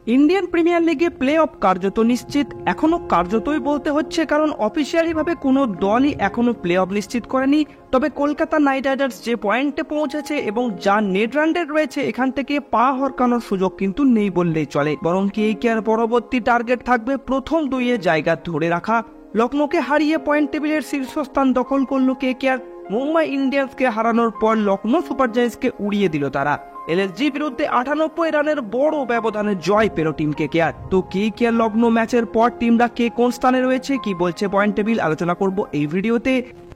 Indian premier লিগে play of কার্যত নিশ্চিত। এখনো কার্যতই বলতে হচ্ছে, কারণ অফিসিয়ালি ভাবে কোনো দলই এখনো প্লে অফ নিশ্চিত করেনি। তবে কলকাতা নাইট রাইডার্স যে পয়েন্টে পৌঁছেছে এবং যা নেট রান রেট রয়েছে, এখান থেকে পা হরকানোর সুযোগ কিন্তু নেই বললেই চলে। বরং কেকেআর পরবর্তী টার্গেট থাকবে প্রথম দুইয়ের জায়গা ধরে রাখা। লখনৌকে হারিয়ে পয়েন্ট টেবিলের শীর্ষস্থান দখল করল কেকেআর। মুম্বাই ইন্ডিয়ান্সকে হারানোর পর লখনৌ সুপার জায়ান্টসকে উড়িয়ে দিল তারা। এলএসজি বিরুদ্ধে 98 রানের বড় ব্যবধানে জয় পেল টিম কেকেআর। তো কেকেআর লখনৌ ম্যাচের পর টিমরা কে কোন স্থানে রয়েছে, কি বলছে পয়েন্ট টেবিল, আলোচনা করব এই ভিডিওতে।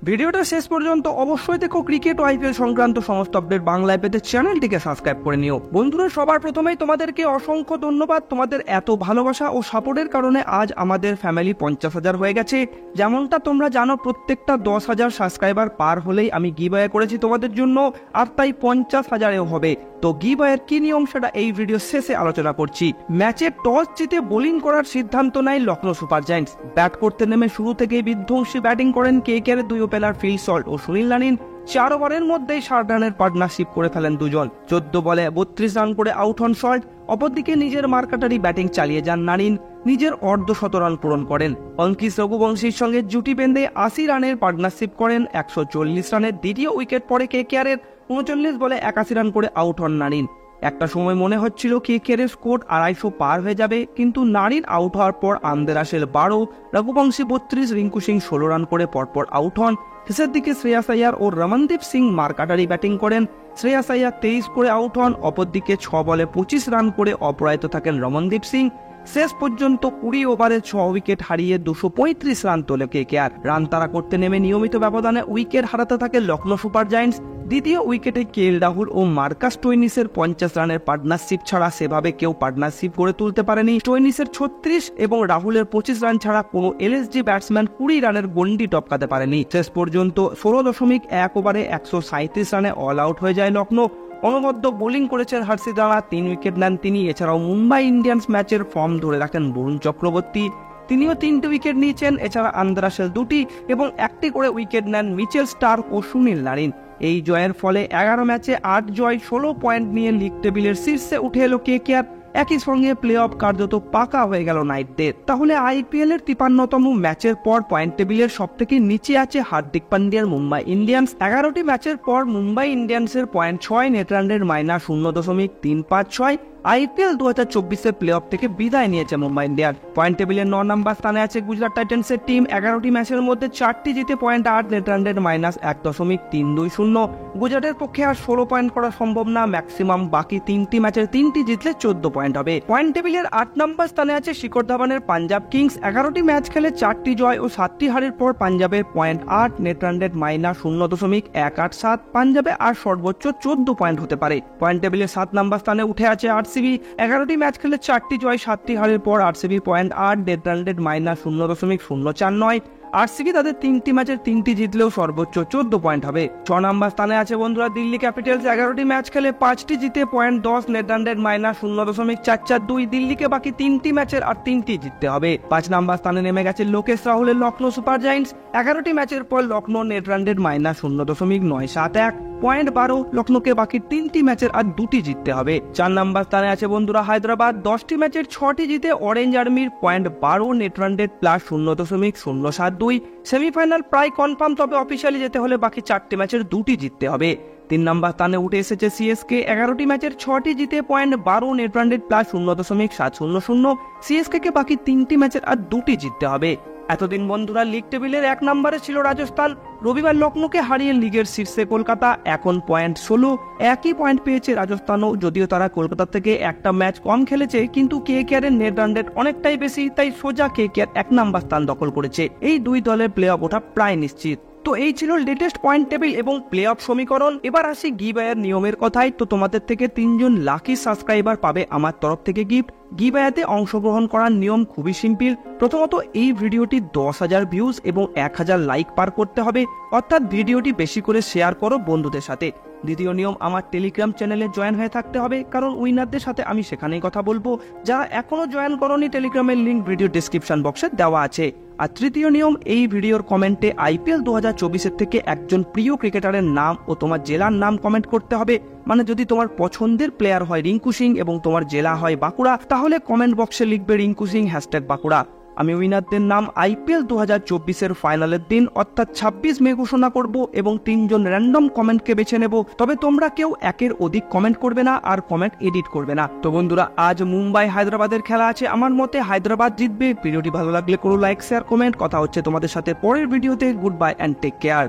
ভিডিওটা শেষ পর্যন্ত অবশ্যই দেখো। ক্রিকেট ও আইপিএল সংক্রান্ত সমস্ত আপডেট বাংলায় পেতে চ্যানেলটিকে সাবস্ক্রাইব করে নিও। বন্ধুরা, সবার প্রথমেই তোমাদেরকে অসংখ্য ধন্যবাদ। তোমাদের এত ভালোবাসা ও সাপোর্টের কারণে আজ আমাদের ফ্যামিলি 50,000 হয়ে গেছে। যেমনটা তোমরা জানো, প্রত্যেকটা 10,000 সাবস্ক্রাইবার পার হলেই আমি গিভঅ্যাওয়ে করেছি তোমাদের জন্য, আর তাই 50,000-এও হবে। তো গিভঅ্যাওয়ের কি নিয়ম সেটা এই ভিডিও শেষে আলোচনা করছি। ম্যাচে টস জিতে বোলিং করার সিদ্ধান্ত নেয় লখনৌ সুপার জায়ান্টস। ব্যাট করতে নেমে শুরু থেকেই বিধ্বংসী ব্যাটিং করেন কেকেআর দুই ওপেনার ফিল সল্ট ও সুনীল নারিন। 4 ওভারের মধ্যেই 60 রানের পার্টনারশিপ করে ফেলেন দুজন। 14 বলে 32 রান করে আউট হন সল্ট। অপরদিকে নিজের মার্কাটারি ব্যাটিং চালিয়ে যান নারিন, নিজের অর্ধশত রান পূরণ করেন। অঙ্কিশ রঘুবংশীর সঙ্গে জুটি বেঁধে 80 রানের পার্টনারশিপ করেন। 140 রানের দ্বিতীয় উইকেট পড়ে কেকেআরের। 39 বলে 81 রান করে আউট হন নারিন। একটা সময় মনে হচ্ছিল কেকেআর স্কোর 250 পার হয়ে যাবে, কিন্তু নারিন আউট হওয়ার পর আন্দে রাসেল 12, রঘুবংশী 32, রিঙ্কু সিং 16 রান করে পরপর আউট হন। শেষের দিকে শ্রেয়াস আইয়ার ও রমনদীপ সিং মার্কাটারি ব্যাটিং করেন। শ্রেয়াস আইয়ার 23 করে আউট হন। অপরদিকে 6 বলে 25 রান করে অপরাজিত থাকেন রমনদীপ সিং। শেষ পর্যন্ত 20 ওভারে 6 উইকেট হারিয়ে 235 রান তোলে কেকেআর। রান তাড়া করতে নেমে নিয়মিত ব্যবধানে উইকেট হারাতে থাকে লখনৌ সুপার জায়ান্টস। দ্বিতীয় উইকেটে কেএল রাহুল ও মার্কাস স্টোইনিসের 50 রানের পার্টনারশিপ ছাড়া সেভাবে কেউ পার্টনারশিপ গড়ে তুলতে পারেনি। স্টোইনিসের 36 এবং রাহুলের 25 রান ছাড়া কোনো এলএসজি ব্যাটসম্যান 20 রানের গন্ডি টপকাতে পারেনি। শেষ পর্যন্ত 16.1 ওভারে 137 রানে অল আউট হয়ে যায় লখনৌ। অনবদ্য বোলিং করেছেন হর্ষিত রানা, 3 উইকেট নেন তিনি। এছাড়াও মুম্বাই ইন্ডিয়ান্স ম্যাচের ফর্ম ধরে রাখেন বরুণ চক্রবর্তী, তিনিও 3টে উইকেট নিয়েছেন। এছাড়া আন্দে রাসেল 2টি এবং 1টি করে উইকেট নেন মিচেল স্টার্ক ও সুনীল নারিন। এই জয়ের ফলে 11 ম্যাচে 8 জয়, 16 পয়েন্ট নিয়ে লিগ টেবিলের শীর্ষে উঠে এলো কেকেআর। একই সঙ্গে প্লে অফ কার্যত পাকা হয়ে গেল নাইটদের। তাহলে আইপিএল এর 53তম ম্যাচের পর পয়েন্ট টেবিলের সব থেকে নিচে আছে হার্দিক পান্ডিয়ার মুম্বাই ইন্ডিয়ান্স। 11টি ম্যাচের পর মুম্বাই ইন্ডিয়ান্সের point 6, net run rate -0.356। IPL 2024-এর প্লে অফ থেকে বিদায় নিয়েছে মুম্বাই ইন্ডিয়ান্স। পয়েন্ট টেবিলের 9 নম্বর স্থানে আছে গুজরাট টাইটান্সের টিম। 11টি ম্যাচের মধ্যে 4টি জিতে পয়েন্ট 8, নেট রান রেট -1.320। গুজরাটের পক্ষে আর 16 পয়েন্ট করা সম্ভব না, ম্যাক্সিমাম বাকি 3টি ম্যাচের 3টি জিতলে 14 পয়েন্ট হবে। পয়েন্ট টেবিলের 8 নম্বর স্থানে আছে শিখর ধাওয়ানের পাঞ্জাব কিংস। 11টি ম্যাচ খেলে 4টি জয় ও 7টি হারের পর পাঞ্জাবের পয়েন্ট 8, নেট রান রেট -0.187। পাঞ্জাবে আর সর্বোচ্চ 14 পয়েন্ট হতে পারে। পয়েন্ট টেবিলের 7 নম্বর স্থানে উঠে আছে আরসিবি। 11টি ম্যাচ খেলে 4টি জয়, 7টি হারের পর RCB point 8, net run rate -0.049। RCB তাদের 3টি ম্যাচের 3টি জিতলেও সর্বোচ্চ 14 পয়েন্ট হবে। 6 নম্বর স্থানে আছে বন্ধুরা দিল্লি ক্যাপিটালস। 11টি ম্যাচ খেলে 5টি জিতে পয়েন্ট 10, নেট রান রেট -0.442। দিল্লিকে বাকি 3টি ম্যাচের আর 3টি জিততে হবে। 5 নম্বর স্থানে নেমে গেছে লোকেশ রাহুলের লখনৌ সুপার জায়ান্টস। 11টি ম্যাচের পর Lucknow, net run rate -0.971। Point 12, লখনৌকে বাকি 3টি ম্যাচের আর 2টি জিততে হবে। 4 নম্বর স্থানে আছে বন্ধুরা হায়দ্রাবাদ। 10টি ম্যাচের 6টি জিতে অরেঞ্জ আর্মির point 12, net run rate +0.072। Semifinal প্রায় কনফার্ম, তবে অফিসিয়ালি যেতে হলে বাকি 4টি ম্যাচের 2টি জিততে হবে। 3 নম্বর স্থানে উঠে এসেছে সিএসকে। 11টি ম্যাচের 6টি জিতে point 12, net run rate +0.700। CSK কে বাকি 3টি ম্যাচের আর 2টি জিততে হবে। এতদিন বন্ধুরা লিগ টেবিলের 1 নম্বরে ছিল রাজস্থান। রবিবার লখনৌকে হারিয়ে লিগের শীর্ষে কলকাতা। এখন পয়েন্ট 16, একই পয়েন্ট পেয়েছে রাজস্থানও, যদিও তারা কলকাতা থেকে একটা ম্যাচ কম খেলেছে, কিন্তু কেকেআর এর নেট রান রেট অনেকটাই বেশি, তাই সোজা কেকেআর 1 নম্বর স্থান দখল করেছে। এই দুই দলের প্লে অফ ওঠা প্রায় নিশ্চিত। তো এই ছিল লেটেস্ট পয়েন্ট টেবিল এবং প্লে অফ সমীকরণ। এবার আসি গিভঅ্যাওয়ের নিয়মের কথায়। তো তোমাদের থেকে 3 জন লাকি সাবস্ক্রাইবার পাবে আমার তরফ থেকে গিফট। গিভঅ্যাওয়েতে অংশগ্রহণ করার নিয়ম খুবই সিম্পল। প্রথমত এই ভিডিওটি 10,000 ভিউজ এবং 1000 লাইক পার করতে হবে, অর্থাৎ ভিডিওটি বেশি করে শেয়ার করো বন্ধুদের সাথে। দ্বিতীয় নিয়ম, আমার টেলিগ্রাম চ্যানেলে জয়েন হয়ে থাকতে হবে, কারণ উইনারদের সাথে আমি সেখানেই কথা বলবো। যারা এখনো জয়েন করনি, টেলিগ্রামের লিঙ্ক ভিডিও ডেসক্রিপশন বক্সে দেওয়া আছে। আর তৃতীয় নিয়ম, এই ভিডিওর কমেন্টে IPL 2024-এর থেকে একজন প্রিয় ক্রিকেটারের নাম ও তোমার জেলার নাম কমেন্ট করতে হবে। মানে যদি তোমার পছন্দের প্লেয়ার হয় রিঙ্কু সিং এবং তোমার জেলা হয় বাঁকুড়া, তাহলে কমেন্ট বক্সে লিখবে রিঙ্কু সিং #বাঁকুড়া। আমি উইনারদের নাম IPL 2024-এর ফাইনালের দিন অর্থাৎ 26 মে ঘোষণা করব এবং 3 জন র্যান্ডম কমেন্টকে বেছে নেব। তবে তোমরা কেউ একের অধিক কমেন্ট করবে না আর কমেন্ট এডিট করবে না। তো বন্ধুরা, আজ মুম্বাই হায়দ্রাবাদের খেলা আছে। আমার মতে হায়দ্রাবাদ জিতবে। ভিডিওটি ভালো লাগলে করো লাইক, শেয়ার, কমেন্ট। কথা হচ্ছে তোমাদের সাথে পরের ভিডিওতে। Goodbye and take care.